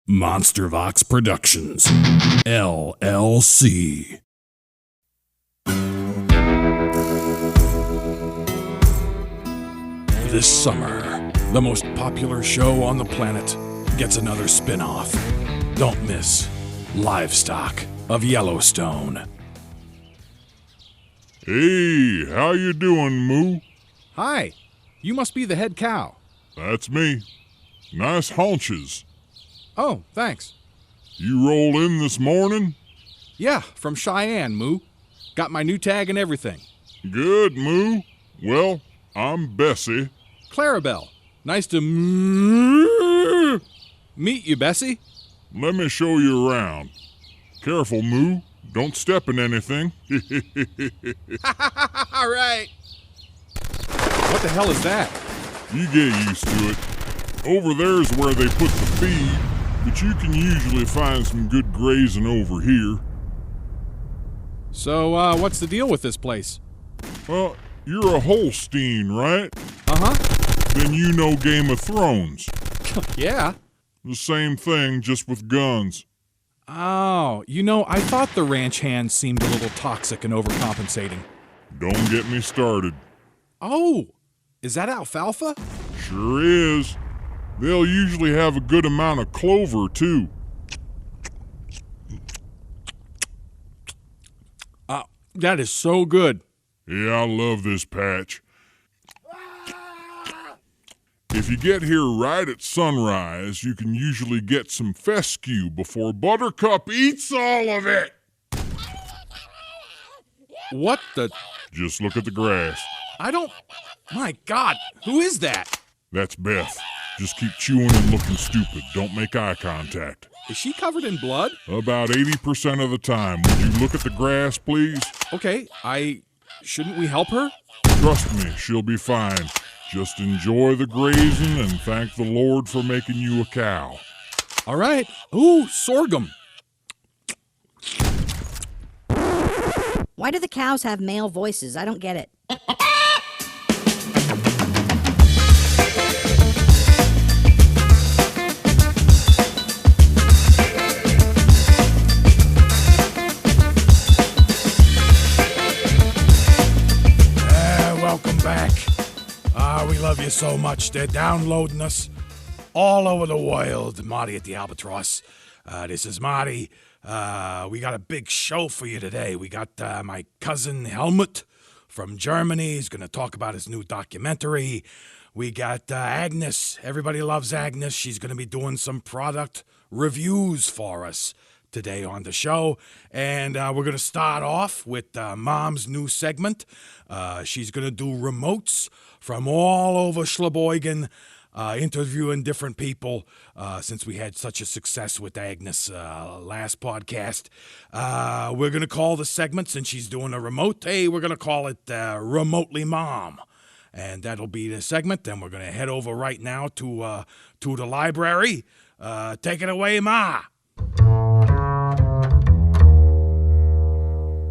Monstervox Productions, LLC. This summer, the most popular show on the planet gets another spin-off. Don't miss Livestock of Yellowstone. Hey, how you doing, Moo? Hi, you must be the head cow. That's me. Nice haunches. Oh, thanks. You roll in this morning? Yeah, from Cheyenne, Moo. Got my new tag and everything. Good, Moo. Well, I'm Bessie. Clarabelle, nice to meet you, Bessie. Let me show you around. Careful, Moo. Don't step in anything. All right. What the hell is that? You get used to it. Over there's where they put the feed, but you can usually find some good grazing over here. So, what's the deal with this place? Well, you're a Holstein, right? Uh-huh. Then you know Game of Thrones. Yeah. The same thing, just with guns. Oh, I thought the ranch hands seemed a little toxic and overcompensating. Don't get me started. Oh, is that alfalfa? Sure is. They'll usually have a good amount of clover, too. That is so good. Yeah, I love this patch. If you get here right at sunrise, you can usually get some fescue before Buttercup eats all of it. What the? Just look at the grass. My God, who is that? That's Beth. Just keep chewing and looking stupid. Don't make eye contact. Is she covered in blood? About 80% of the time. Would you look at the grass, please? Okay, shouldn't we help her? Trust me, she'll be fine. Just enjoy the grazing and thank the Lord for making you a cow. All right. Ooh, sorghum. Why do the cows have male voices? I don't get it. Welcome back. We love you so much. They're downloading us all over the world. Marty at the Albatross. This is Marty. We got a big show for you today. We got my cousin Helmut from Germany. He's going to talk about his new documentary. We got Agnes. Everybody loves Agnes. She's going to be doing some product reviews for us today on the show. And we're going to start off with Mom's new segment. She's going to do remotes from all over Schleboygen, interviewing different people since we had such a success with Agnes last podcast. We're going to call the segment, since she's doing a remote, we're going to call it Remotely Mom. And that'll be the segment. Then we're going to head over right now to the library. Take it away, Ma.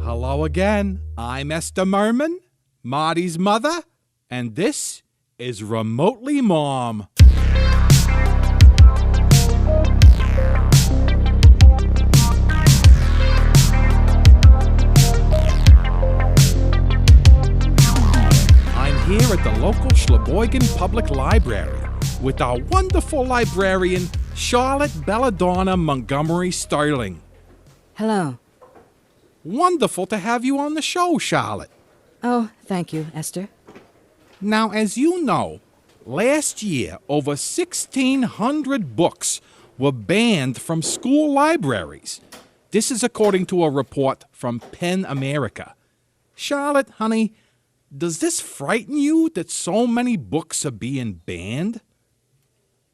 Hello again. I'm Esther Merman, Marty's mother, and this is Remotely Mom. I'm here at the local Schleboygen Public Library with our wonderful librarian, Charlotte Belladonna Montgomery Sterling. Hello. Wonderful to have you on the show, Charlotte. Oh, thank you, Esther. Now, as you know, last year over 1,600 books were banned from school libraries. This is according to a report from PEN America. Charlotte, honey, does this frighten you that so many books are being banned?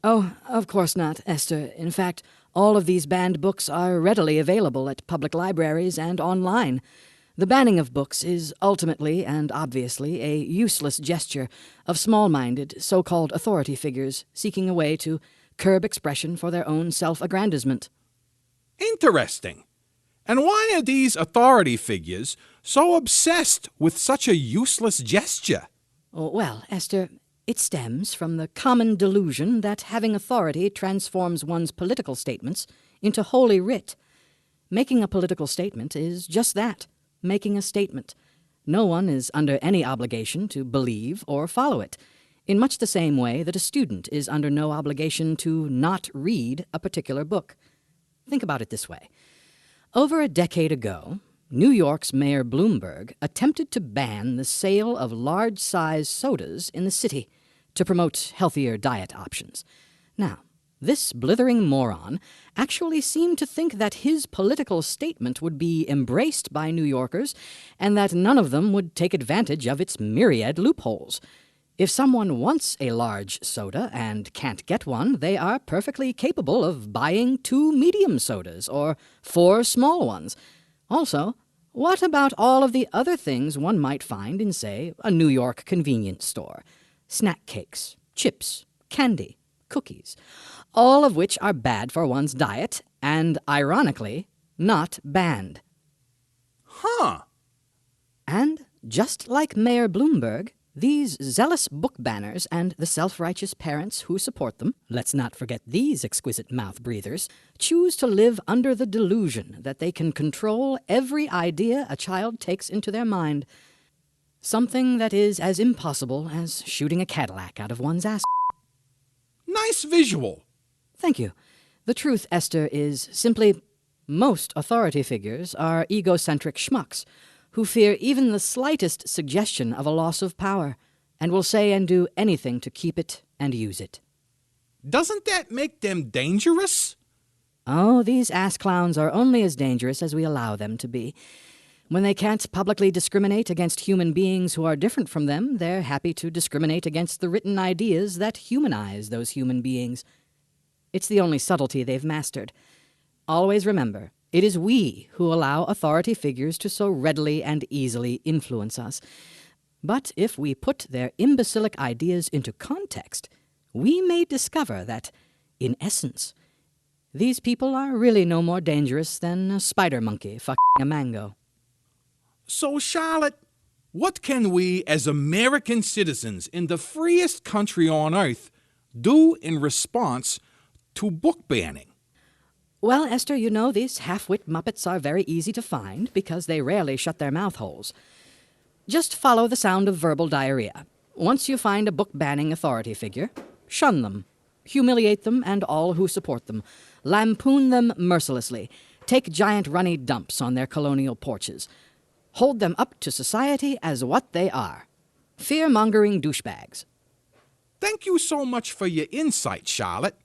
Oh, of course not, Esther. In fact, all of these banned books are readily available at public libraries and online. The banning of books is ultimately and obviously a useless gesture of small-minded, so-called authority figures seeking a way to curb expression for their own self-aggrandizement. Interesting. And why are these authority figures so obsessed with such a useless gesture? Oh, well, Esther, It stems from the common delusion that having authority transforms one's political statements into holy writ. Making a political statement is just that, making a statement. No one is under any obligation to believe or follow it, in much the same way that a student is under no obligation to not read a particular book. Think about it this way. Over a decade ago, New York's Mayor Bloomberg attempted to ban the sale of large-size sodas in the city to promote healthier diet options. Now, this blithering moron actually seemed to think that his political statement would be embraced by New Yorkers and that none of them would take advantage of its myriad loopholes. If someone wants a large soda and can't get one, they are perfectly capable of buying 2 medium sodas or 4 small ones. Also, what about all of the other things one might find in, say, a New York convenience store? Snack cakes, chips, candy, cookies, all of which are bad for one's diet and, ironically, not banned. Huh. And, just like Mayor Bloomberg, these zealous book banners and the self-righteous parents who support them, let's not forget these exquisite mouth-breathers, choose to live under the delusion that they can control every idea a child takes into their mind. Something that is as impossible as shooting a Cadillac out of one's ass. Nice visual. Thank you. The truth, Esther, is simply most authority figures are egocentric schmucks who fear even the slightest suggestion of a loss of power, and will say and do anything to keep it and use it. Doesn't that make them dangerous? Oh, these ass clowns are only as dangerous as we allow them to be. When they can't publicly discriminate against human beings who are different from them, they're happy to discriminate against the written ideas that humanize those human beings. It's the only subtlety they've mastered. Always remember, it is we who allow authority figures to so readily and easily influence us. But if we put their imbecilic ideas into context, we may discover that, in essence, these people are really no more dangerous than a spider monkey fucking a mango. So, Charlotte, what can we as American citizens in the freest country on earth do in response to book banning? Well, Esther, you know these half-wit Muppets are very easy to find because they rarely shut their mouth holes. Just follow the sound of verbal diarrhea. Once you find a book-banning authority figure, shun them, humiliate them and all who support them, lampoon them mercilessly, take giant runny dumps on their colonial porches, hold them up to society as what they are, fear-mongering douchebags. Thank you so much for your insight, Charlotte.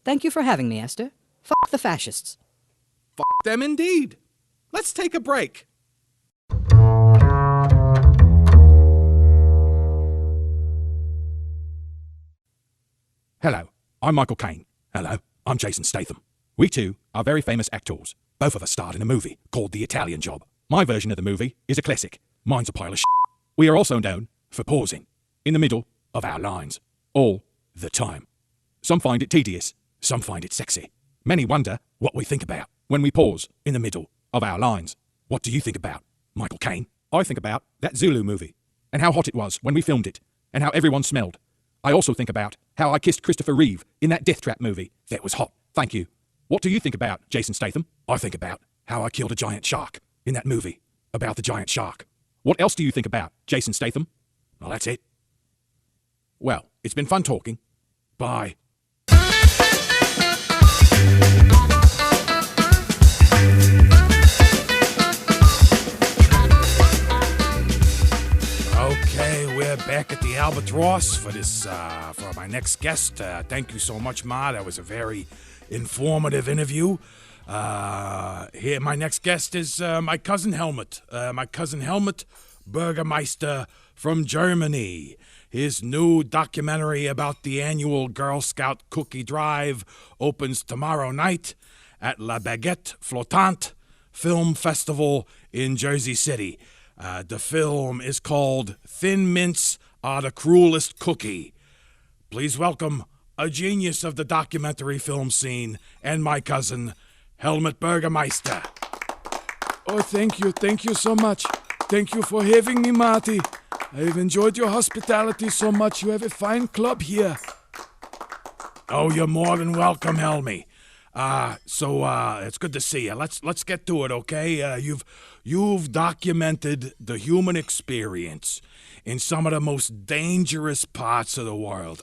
Thank you for having me, Esther. Fuck the fascists. Fuck them indeed. Let's take a break. Hello, I'm Michael Caine. Hello, I'm Jason Statham. We two are very famous actors. Both of us starred in a movie called The Italian Job. My version of the movie is a classic. Mine's a pile of shit. We are also known for pausing in the middle of our lines all the time. Some find it tedious, some find it sexy. Many wonder what we think about when we pause in the middle of our lines. What do you think about, Michael Caine? I think about that Zulu movie, and how hot it was when we filmed it, and how everyone smelled. I also think about how I kissed Christopher Reeve in that Death Trap movie. That was hot. Thank you. What do you think about, Jason Statham? I think about how I killed a giant shark in that movie about the giant shark. What else do you think about, Jason Statham? Well, that's it. Well, it's been fun talking. Bye. Okay, we're back at the Albatross for this, for my next guest. Thank you so much, Ma. That was a very informative interview. Here, my next guest is my cousin Helmut. My cousin Helmut, Bürgermeister from Germany. His new documentary about the annual Girl Scout Cookie Drive opens tomorrow night at La Baguette Flottante Film Festival in Jersey City. The film is called Thin Mints Are the Cruelest Cookie. Please welcome a genius of the documentary film scene and my cousin, Helmut Bürgermeister. Oh, thank you so much. Thank you for having me, Marty. I've enjoyed your hospitality so much. You have a fine club here. Oh, you're more than welcome, Helmy. It's good to see you. Let's get to it, okay? You've documented the human experience in some of the most dangerous parts of the world.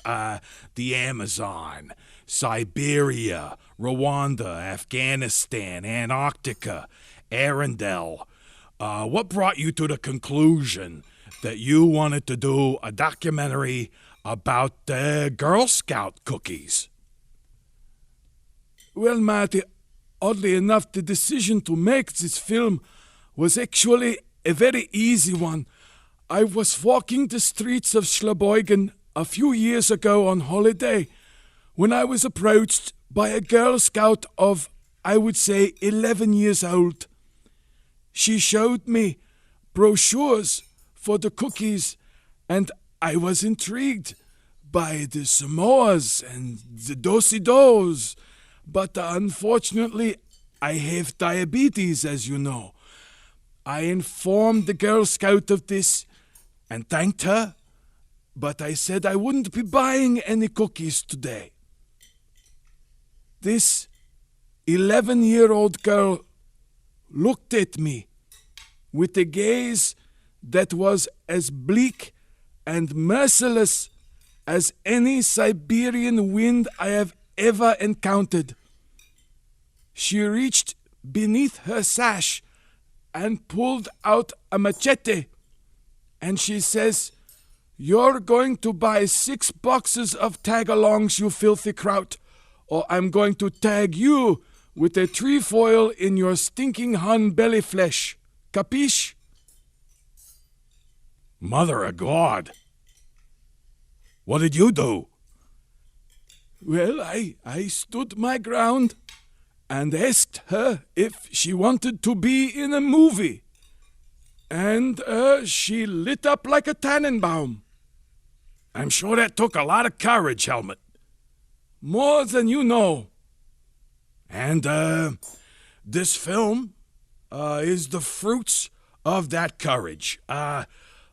The Amazon, Siberia, Rwanda, Afghanistan, Antarctica, Arendelle. What brought you to the conclusion that you wanted to do a documentary about Girl Scout cookies? Well, Marty, oddly enough, the decision to make this film was actually a very easy one. I was walking the streets of Schleboygen a few years ago on holiday when I was approached by a Girl Scout of, I would say, 11 years old. She showed me brochures for the cookies, and I was intrigued by the Samoas and the do-si-dos. But unfortunately, I have diabetes, as you know. I informed the Girl Scout of this and thanked her, but I said I wouldn't be buying any cookies today. This 11-year-old girl looked at me with a gaze that was as bleak and merciless as any Siberian wind I have ever encountered. She reached beneath her sash and pulled out a machete, and she says, "You're going to buy 6 boxes of tag-alongs, you filthy kraut, or I'm going to tag you with a trefoil in your stinking Hun belly flesh. Capiche?" Mother of God! What did you do? Well, I stood my ground and asked her if she wanted to be in a movie. And she lit up like a Tannenbaum. I'm sure that took a lot of courage, Helmut. More than you know. And this film is the fruits of that courage.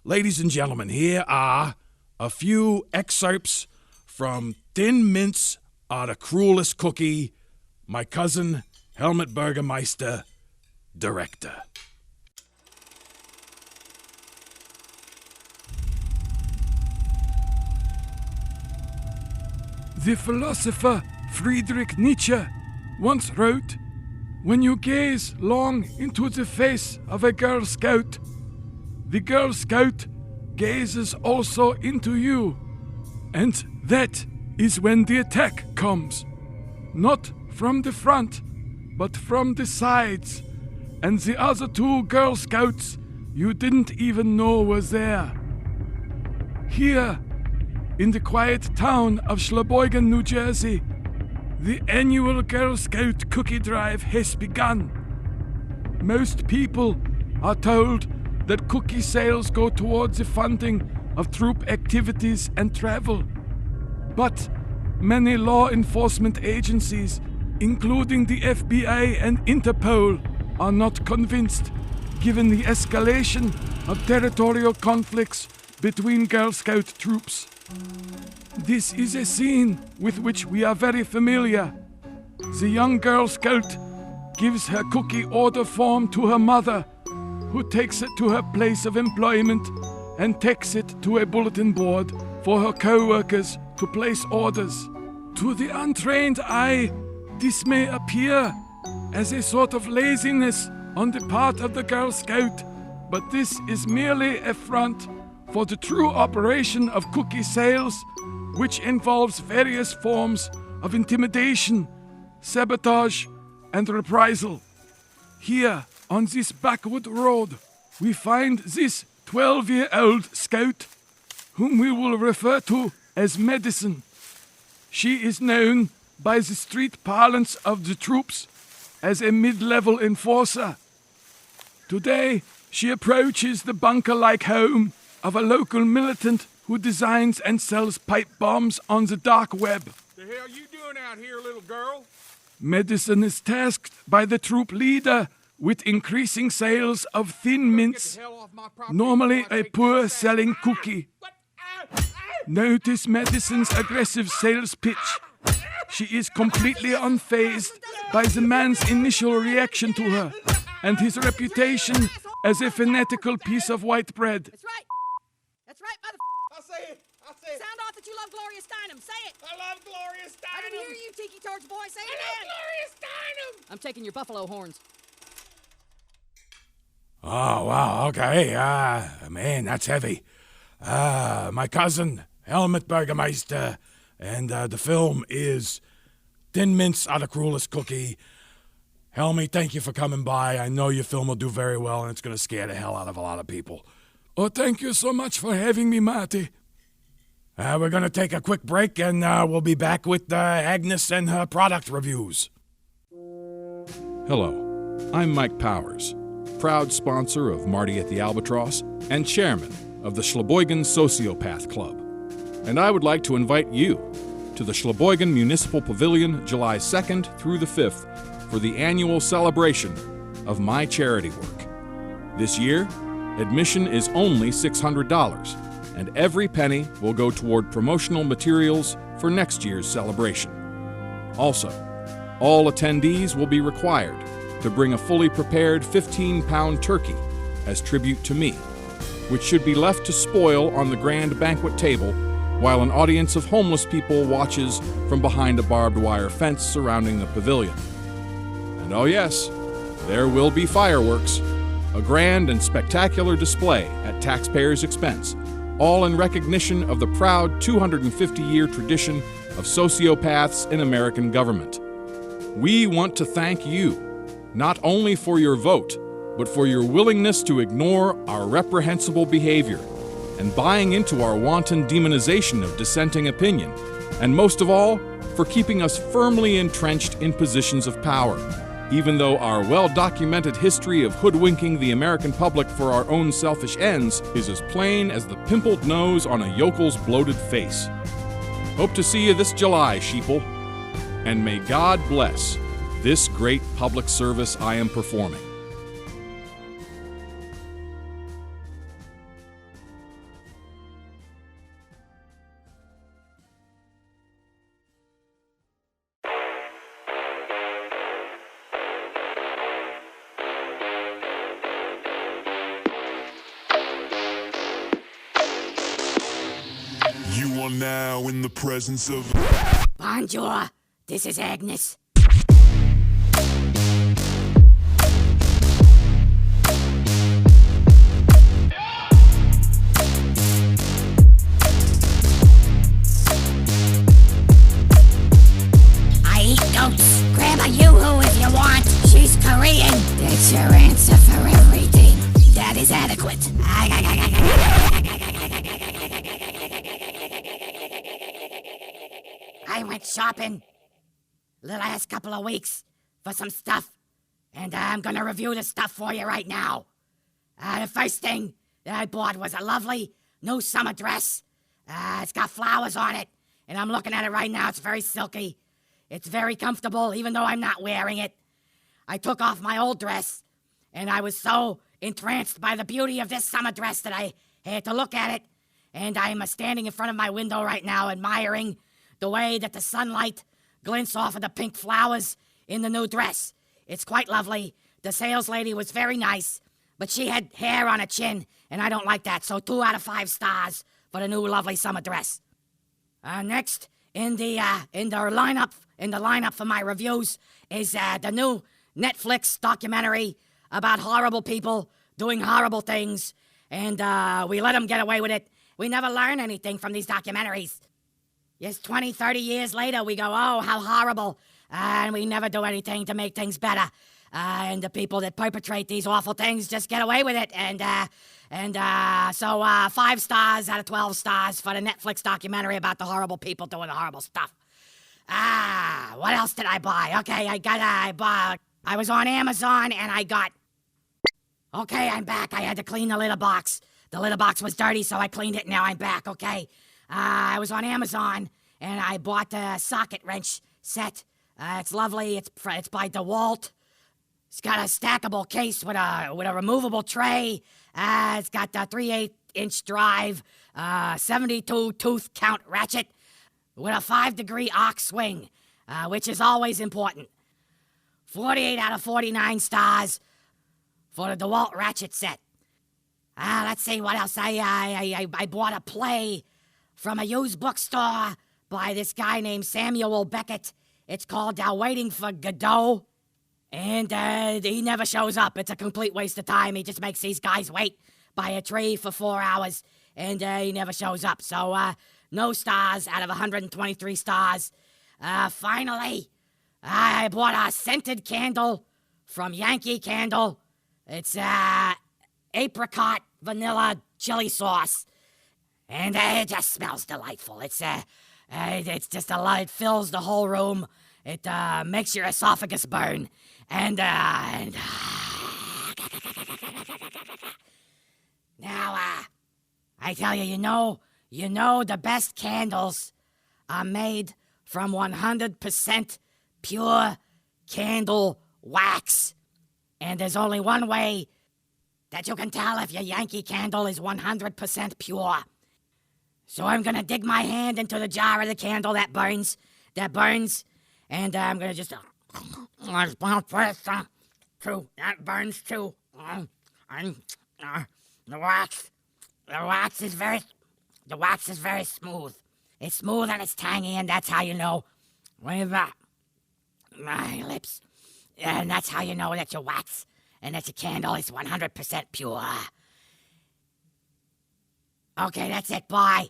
Ladies and gentlemen, here are a few excerpts from Thin Mints are the Cruelest Cookie, my cousin Helmut Burgermeister, director. The philosopher Friedrich Nietzsche once wrote, "When you gaze long into the face of a Girl Scout, the Girl Scout gazes also into you, and that is when the attack comes. Not from the front, but from the sides, and the other 2 Girl Scouts you didn't even know were there." Here, in the quiet town of Schleboygen, New Jersey, the annual Girl Scout cookie drive has begun. Most people are told that cookie sales go towards the funding of troop activities and travel. But many law enforcement agencies, including the FBI and Interpol, are not convinced, given the escalation of territorial conflicts between Girl Scout troops. This is a scene with which we are very familiar. The young Girl Scout gives her cookie order form to her mother, who takes it to her place of employment and takes it to a bulletin board for her co-workers to place orders. To the untrained eye, this may appear as a sort of laziness on the part of the Girl Scout, but this is merely a front for the true operation of cookie sales, which involves various forms of intimidation, sabotage, and reprisal. Here, on this backwood road, we find this 12-year-old scout, whom we will refer to as Medicine. She is known by the street parlance of the troops as a mid-level enforcer. Today, she approaches the bunker-like home of a local militant who designs and sells pipe bombs on the dark web. The hell you doing out here, little girl? Medicine is tasked by the troop leader with increasing sales of Thin Mints, normally a poor-selling cookie. Notice Madison's aggressive sales pitch. She is completely unfazed by the man's initial reaction to her and his reputation as a fanatical piece of white bread. That's right. That's right, I'll say it. Sound off that you love Gloria Steinem. Say it. I love Gloria Steinem. I didn't hear you, Tiki Torch boy. Say it I again. love Gloria Steinem. I'm taking your buffalo horns. Oh, wow, okay. Man, that's heavy. My cousin, Helmut Burgermeister, and the film is Thin Mints Are the Cruelest Cookie. Helmy, thank you for coming by. I know your film will do very well, and it's going to scare the hell out of a lot of people. Oh, thank you so much for having me, Marty. We're going to take a quick break, and we'll be back with Agnes and her product reviews. Hello, I'm Mike Powers, proud sponsor of Marty at the Albatross and chairman of the Sheboygan Sociopath Club. And I would like to invite you to the Sheboygan Municipal Pavilion July 2nd through the 5th for the annual celebration of my charity work. This year, admission is only $600, and every penny will go toward promotional materials for next year's celebration. Also, all attendees will be required to bring a fully prepared 15-pound turkey as tribute to me, which should be left to spoil on the grand banquet table while an audience of homeless people watches from behind a barbed wire fence surrounding the pavilion. And oh yes, there will be fireworks, a grand and spectacular display at taxpayers' expense, all in recognition of the proud 250-year tradition of sociopaths in American government. We want to thank you, not only for your vote, but for your willingness to ignore our reprehensible behavior and buying into our wanton demonization of dissenting opinion, and most of all, for keeping us firmly entrenched in positions of power, even though our well-documented history of hoodwinking the American public for our own selfish ends is as plain as the pimpled nose on a yokel's bloated face. Hope to see you this July, sheeple, and may God bless this great public service I am performing. You are now in the presence of... Bonjour. This is Agnes. I eat goats. Grab a yoo-hoo if you want. She's Korean. That's your answer for everything. That is adequate. I went shopping the last couple of weeks for some stuff, and I'm gonna review the stuff for you right now. The first thing that I bought was a lovely new summer dress. It's got flowers on it, and I'm looking at it right now. It's very silky. It's very comfortable, even though I'm not wearing it. I took off my old dress, and I was so entranced by the beauty of this summer dress that I had to look at it, and I'm standing in front of my window right now admiring the way that the sunlight glints off of the pink flowers in the new dress. It's quite lovely. The sales lady was very nice, but she had hair on her chin, and I don't like that, so 2 out of 5 stars for the new lovely summer dress. Next, in the lineup for my reviews is the new Netflix documentary about horrible people doing horrible things, and we let them get away with it. We never learn anything from these documentaries. Yes, 20, 30 years later, we go, oh, how horrible, and we never do anything to make things better. And the people that perpetrate these awful things just get away with it. So 5 stars out of 12 stars for the Netflix documentary about the horrible people doing the horrible stuff. What else did I buy? Okay, I was on Amazon and I got... Okay, I'm back. I had to clean the litter box. The litter box was dirty, so I cleaned it. Now I'm back, okay? I was on Amazon, and I bought the socket wrench set. It's lovely. It's by DeWalt. It's got a stackable case with a removable tray. It's got a 3/8-inch drive, 72 tooth count ratchet with a 5-degree arc swing, which is always important. 48 out of 49 stars for the DeWalt ratchet set. Let's see what else. I bought a play from a used bookstore by this guy named Samuel Beckett. It's called Waiting for Godot. And he never shows up. It's a complete waste of time. He just makes these guys wait by a tree for 4 hours, and he never shows up. So, no stars out of 123 stars. Finally, I bought a scented candle from Yankee Candle. It's apricot vanilla chili sauce, and it just smells delightful. It's just it fills the whole room. It makes your esophagus burn, and now I tell you, you know the best candles are made from 100% pure candle wax. And there's only one way that you can tell if your Yankee Candle is 100% pure. So I'm gonna dig my hand into the jar of the candle that burns, and I'm gonna just that burns too. The wax is very smooth. It's smooth and it's tangy, and that's how you know. With my lips. And that's how you know that your wax and that your candle is 100% pure. Okay, that's it. Bye.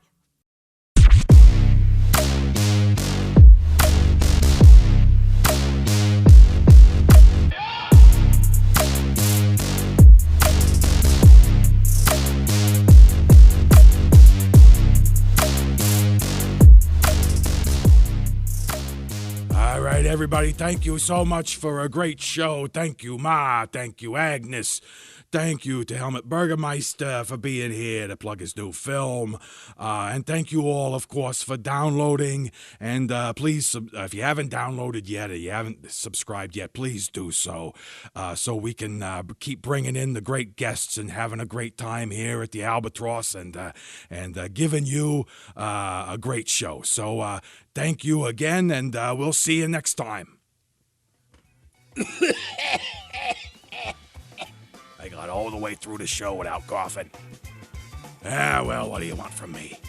All right, everybody, thank you so much for a great show. Thank you, Ma. Thank you, Agnes. Thank you to Helmut Burgermeister for being here to plug his new film. And thank you all, of course, for downloading. And please, if you haven't downloaded yet or you haven't subscribed yet, please do so. So we can keep bringing in the great guests and having a great time here at the Albatross and giving you a great show. So thank you again, and we'll see you next time. I got all the way through the show without coughing. Well, what do you want from me?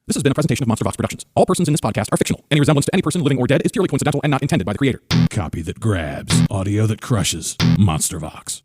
This has been a presentation of MonsterVox Productions. All persons in this podcast are fictional. Any resemblance to any person living or dead is purely coincidental and not intended by the creator. Copy that grabs, audio that crushes. MonsterVox.